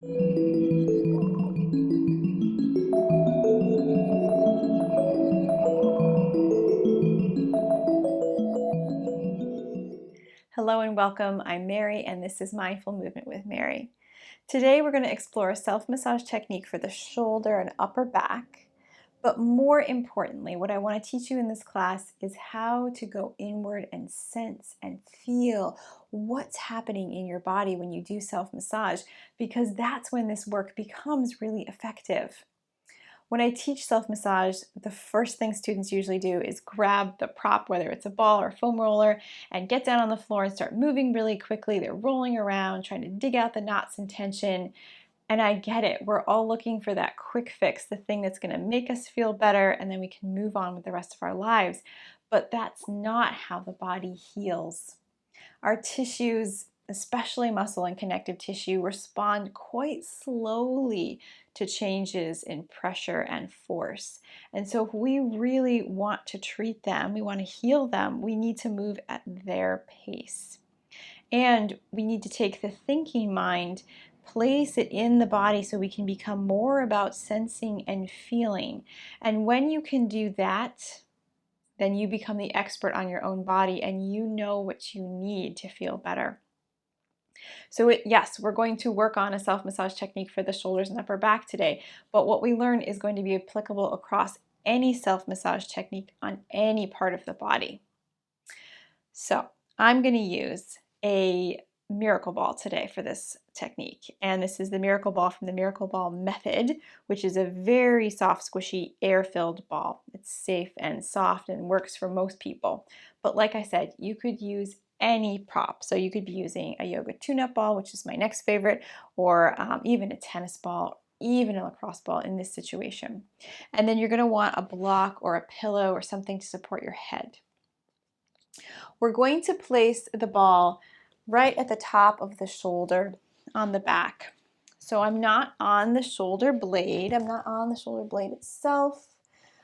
Hello and welcome. I'm Mary and this is Mindful Movement with Mary. Today we're going to explore a self-massage technique for the shoulder and upper back. But more importantly, what I want to teach you in this class is how to go inward and sense and feel what's happening in your body when you do self-massage, because that's when this work becomes really effective. When I teach self-massage, the first thing students usually do is grab the prop, whether it's a ball or a foam roller, and get down on the floor and start moving really quickly. They're rolling around, trying to dig out the knots and tension. And I get it. We're all looking for that quick fix, the thing that's going to make us feel better, and then we can move on with the rest of our lives. But that's not how the body heals. Our tissues, especially muscle and connective tissue, respond quite slowly to changes in pressure and force. And so if we really want to treat them, we want to heal them, we need to move at their pace. And we need to take the thinking mind, place it in the body so we can become more about sensing and feeling. And when you can do that, then you become the expert on your own body and you know what you need to feel better. So yes, we're going to work on a self-massage technique for the shoulders and upper back today, but what we learn is going to be applicable across any self-massage technique on any part of the body. So I'm going to use a Miracle Ball today for this technique, and this is the Miracle Ball from the Miracle Ball Method, which is a very soft, squishy, air-filled ball. It's safe and soft and works for most people. But like I said, you could use any prop. So you could be using a yoga tune-up ball, which is my next favorite, or even a tennis ball, even a lacrosse ball in this situation. And then you're going to want a block or a pillow or something to support your head. We're going to place the ball right at the top of the shoulder on the back. So I'm not on the shoulder blade. I'm not on the shoulder blade itself.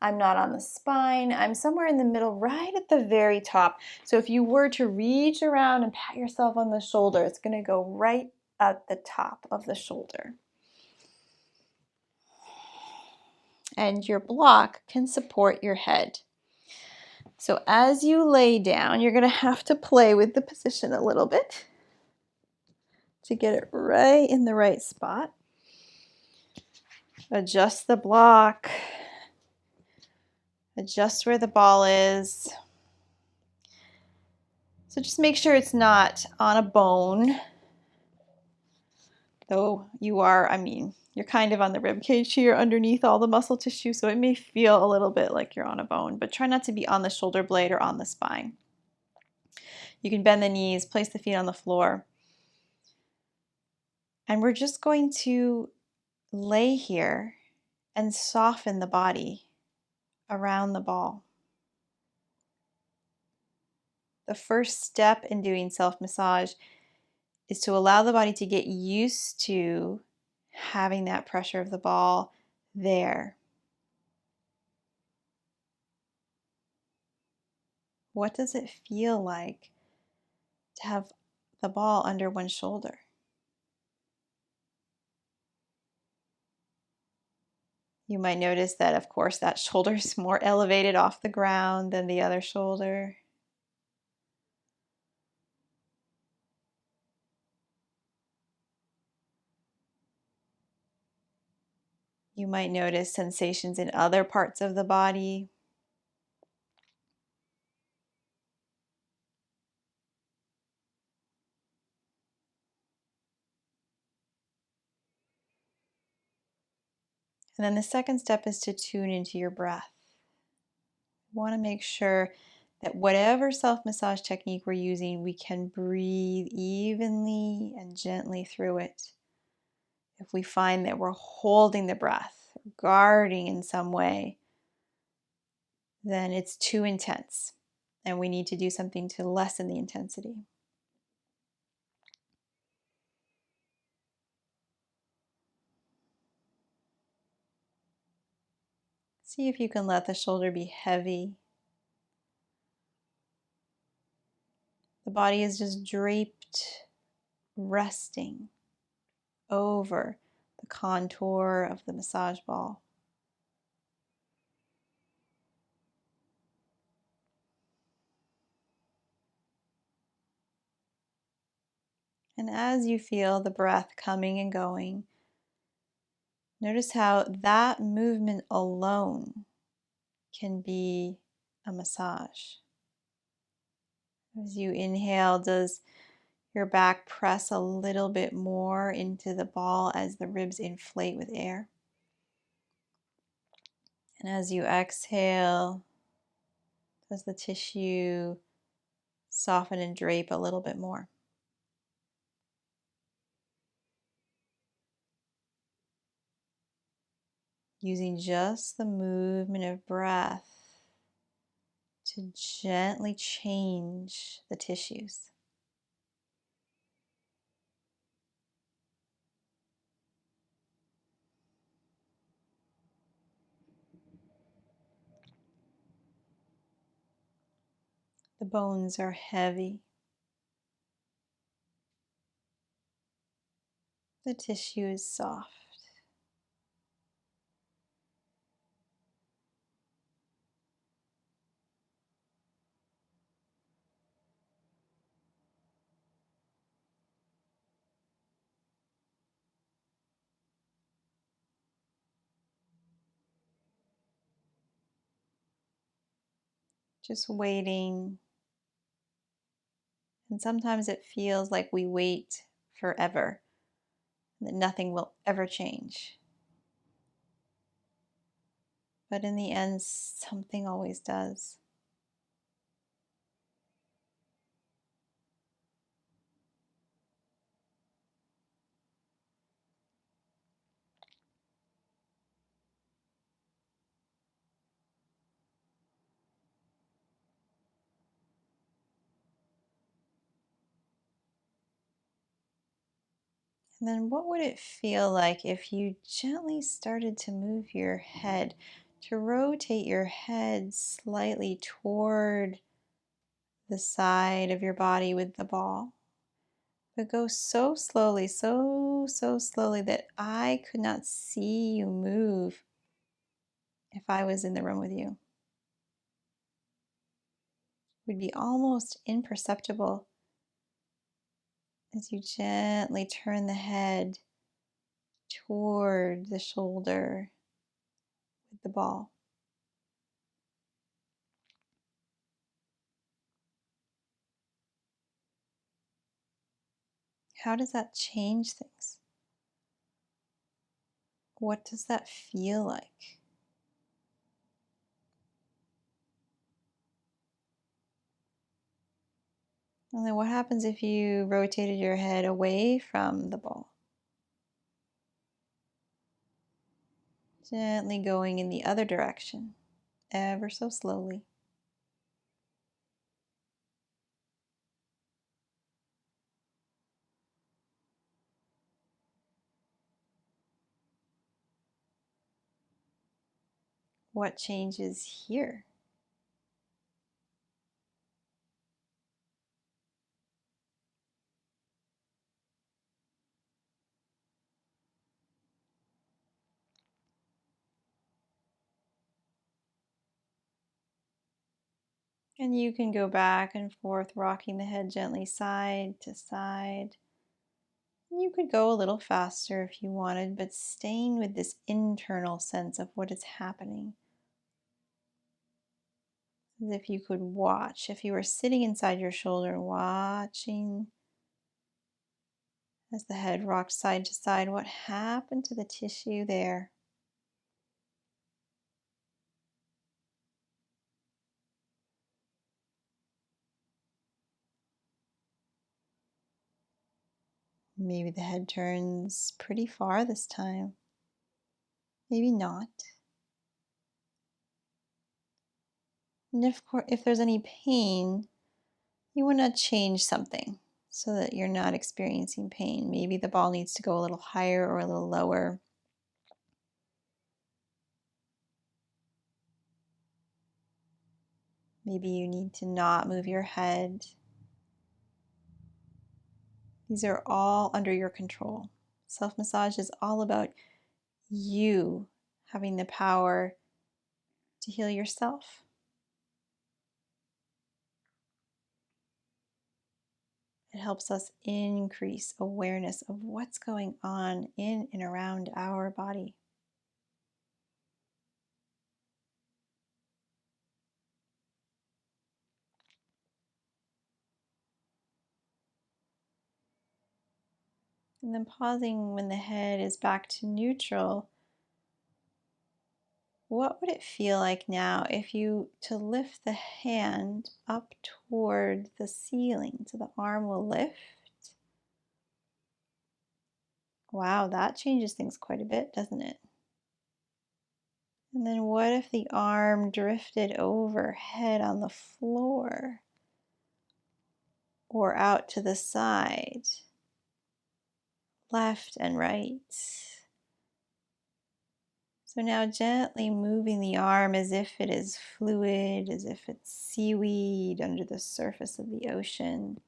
I'm not on the spine. I'm somewhere in the middle, right at the very top. So if you were to reach around and pat yourself on the shoulder, it's going to go right at the top of the shoulder. And your block can support your head. So as you lay down, you're going to have to play with the position a little bit to get it right in the right spot. Adjust the block. Adjust where the ball is. So just make sure it's not on a bone. Though you are, you're kind of on the rib cage here underneath all the muscle tissue, so it may feel a little bit like you're on a bone, but try not to be on the shoulder blade or on the spine. You can bend the knees, place the feet on the floor. And we're just going to lay here and soften the body around the ball. The first step in doing self-massage is to allow the body to get used to having that pressure of the ball there. What does it feel like to have the ball under one shoulder? You might notice that, of course, that shoulder is more elevated off the ground than the other shoulder. You might notice sensations in other parts of the body. And then the second step is to tune into your breath. You want to make sure that whatever self-massage technique we're using, we can breathe evenly and gently through it. If we find that we're holding the breath, guarding in some way, then it's too intense and we need to do something to lessen the intensity. See if you can let the shoulder be heavy. The body is just draped, resting, over the contour of the massage ball. And as you feel the breath coming and going, notice how that movement alone can be a massage. As you inhale, does your back press a little bit more into the ball as the ribs inflate with air? And as you exhale, does the tissue soften and drape a little bit more? Using just the movement of breath to gently change the tissues. The bones are heavy. The tissue is soft. Just waiting. And sometimes it feels like we wait forever, and that nothing will ever change. But in the end, something always does. And then what would it feel like if you gently started to move your head, to rotate your head slightly toward the side of your body with the ball? But go so slowly, so slowly that I could not see you move if I was in the room with you. It would be almost imperceptible as you gently turn the head toward the shoulder with the ball. How does that change things? What does that feel like? And then what happens if you rotated your head away from the ball? Gently going in the other direction, ever so slowly. What changes here? And you can go back and forth, rocking the head gently side to side. You could go a little faster if you wanted, but staying with this internal sense of what is happening. As if you could watch, if you were sitting inside your shoulder, watching as the head rocked side to side, what happened to the tissue there? Maybe the head turns pretty far this time. Maybe not. And if there's any pain, you want to change something so that you're not experiencing pain. Maybe the ball needs to go a little higher or a little lower. Maybe you need to not move your head. These are all under your control. Self-massage is all about you having the power to heal yourself. It helps us increase awareness of what's going on in and around our body. And then pausing when the head is back to neutral. What would it feel like now if you to lift the hand up toward the ceiling so the arm will lift? Wow, that changes things quite a bit, doesn't it? And then what if the arm drifted overhead on the floor or out to the side, left and right? So now gently moving the arm as if it is fluid, as if it's seaweed under the surface of the ocean.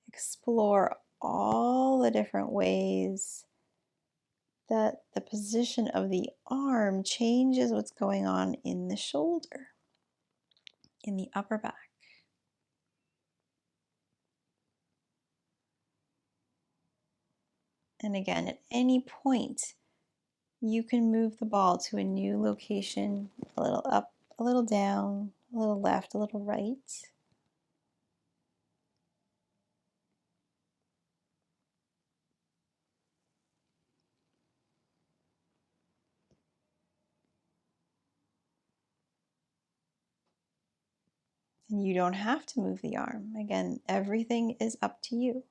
Explore all the different ways that the position of the arm changes what's going on in the shoulder, in the upper back. And again, at any point, you can move the ball to a new location, a little up, a little down, a little left, a little right. And you don't have to move the arm. Again, everything is up to you.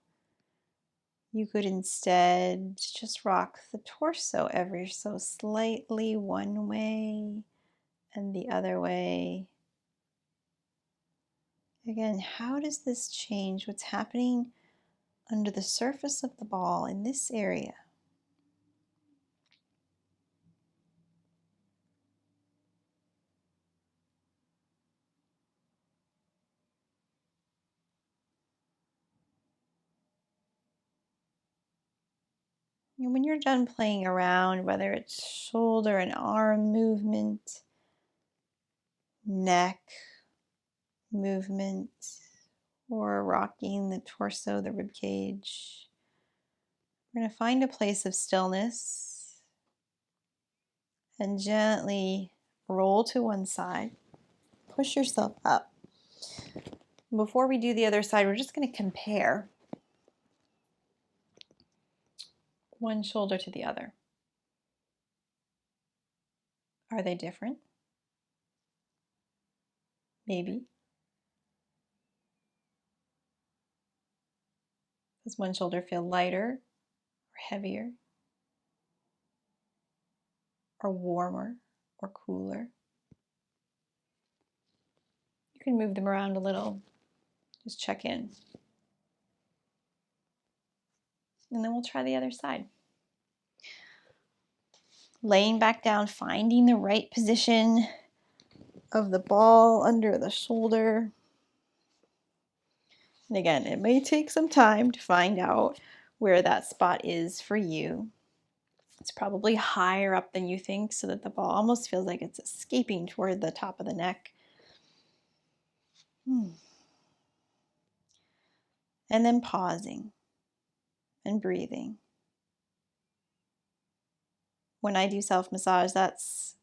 You could instead just rock the torso ever so slightly one way and the other way. Again, how does this change what's happening under the surface of the ball in this area? And when you're done playing around, whether it's shoulder and arm movement, neck movement, or rocking the torso, the rib cage, we're going to find a place of stillness and gently roll to one side. Push yourself up. Before we do the other side, we're just going to compare one shoulder to the other. Are they different? Maybe. Does one shoulder feel lighter or heavier or warmer or cooler? You can move them around a little. Just check in. And then we'll try the other side. Laying back down, finding the right position of the ball under the shoulder. And again, it may take some time to find out where that spot is for you. It's probably higher up than you think, so that the ball almost feels like it's escaping toward the top of the neck. And then pausing and breathing. When I do self-massage, that's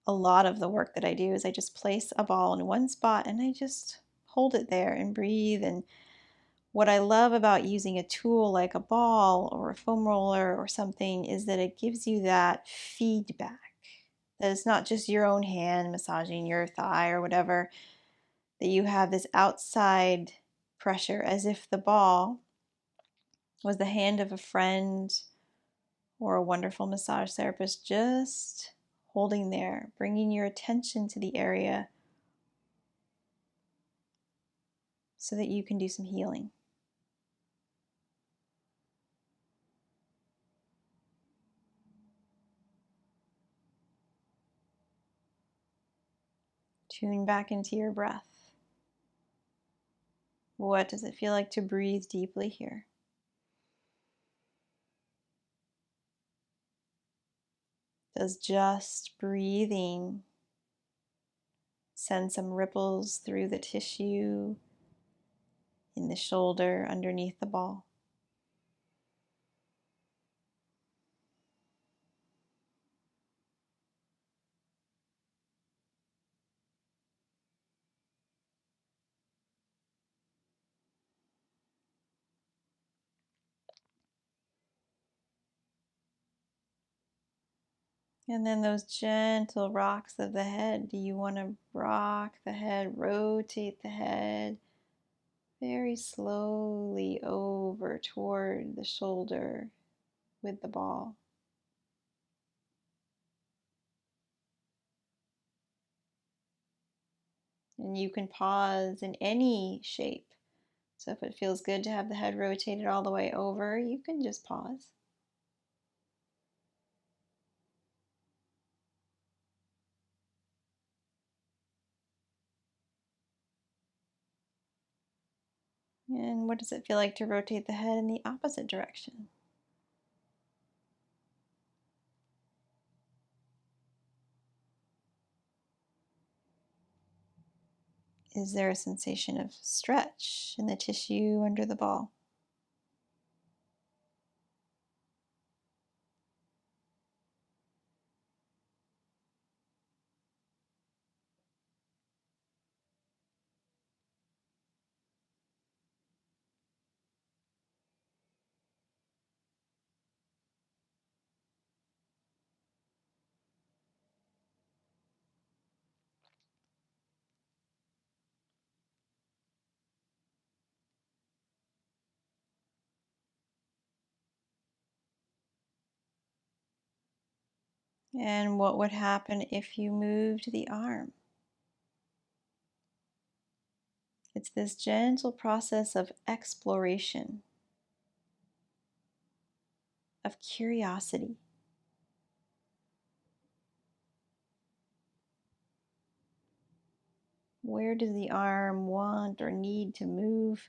a lot of the work that I do is I just place a ball in one spot and I just hold it there and breathe. And what I love about using a tool like a ball or a foam roller or something is that it gives you that feedback. That it's not just your own hand massaging your thigh or whatever, that you have this outside pressure as if the ball was the hand of a friend or a wonderful massage therapist just holding there, bringing your attention to the area so that you can do some healing. Tune back into your breath. What does it feel like to breathe deeply here? Does just breathing send some ripples through the tissue in the shoulder underneath the ball? And then those gentle rocks of the head. Do you want to rock the head, rotate the head very slowly over toward the shoulder with the ball? And you can pause in any shape. So if it feels good to have the head rotated all the way over, you can just pause. And what does it feel like to rotate the head in the opposite direction? Is there a sensation of stretch in the tissue under the ball? And what would happen if you moved the arm? It's this gentle process of exploration, of curiosity. Where does the arm want or need to move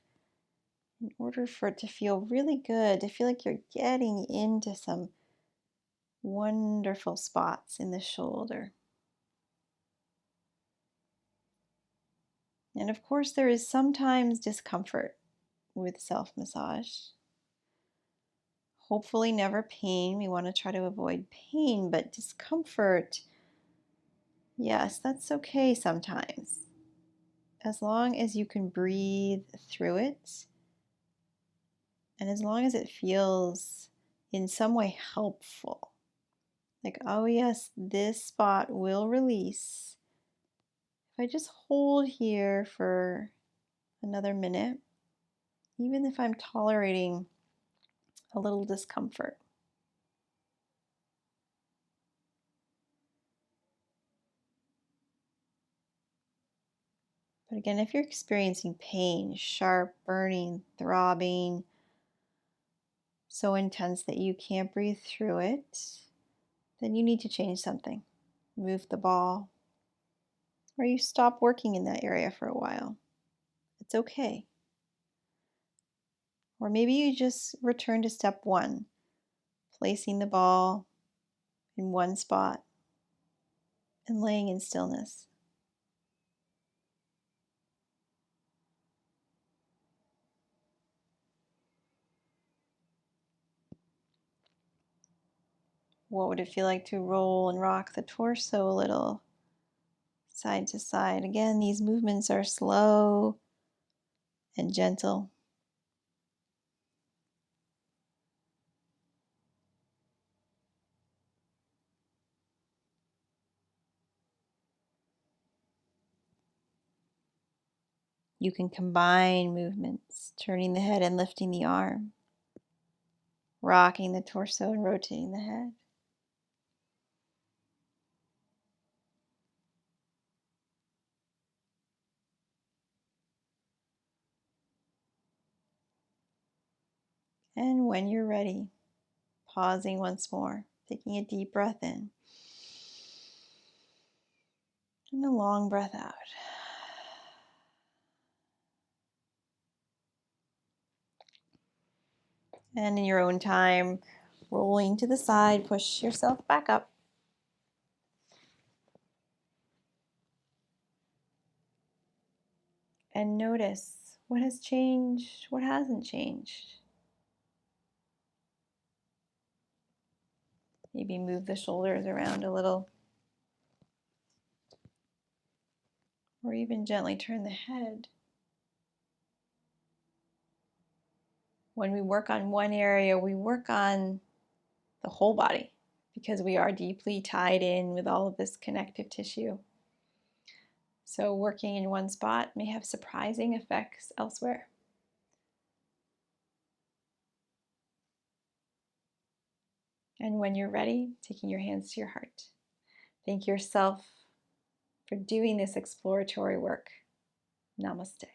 in order for it to feel really good, to feel like you're getting into some wonderful spots in the shoulder? And of course, there is sometimes discomfort with self massage. Hopefully, never pain. We want to try to avoid pain, but discomfort, yes, that's okay sometimes. As long as you can breathe through it, and as long as it feels in some way helpful. Like, oh, yes, this spot will release. If I just hold here for another minute, even if I'm tolerating a little discomfort. But again, if you're experiencing pain, sharp, burning, throbbing, so intense that you can't breathe through it, then you need to change something. Move the ball, or you stop working in that area for a while. It's okay. Or maybe you just return to step one, placing the ball in one spot and laying in stillness. What would it feel like to roll and rock the torso a little, side to side? Again, these movements are slow and gentle. You can combine movements, turning the head and lifting the arm, rocking the torso and rotating the head. And when you're ready, pausing once more, taking a deep breath in and a long breath out. And in your own time, rolling to the side, push yourself back up. and notice what has changed, what hasn't changed. Maybe move the shoulders around a little, or even gently turn the head. When we work on one area, we work on the whole body because we are deeply tied in with all of this connective tissue. So working in one spot may have surprising effects elsewhere. And when you're ready, taking your hands to your heart. Thank yourself for doing this exploratory work. Namaste.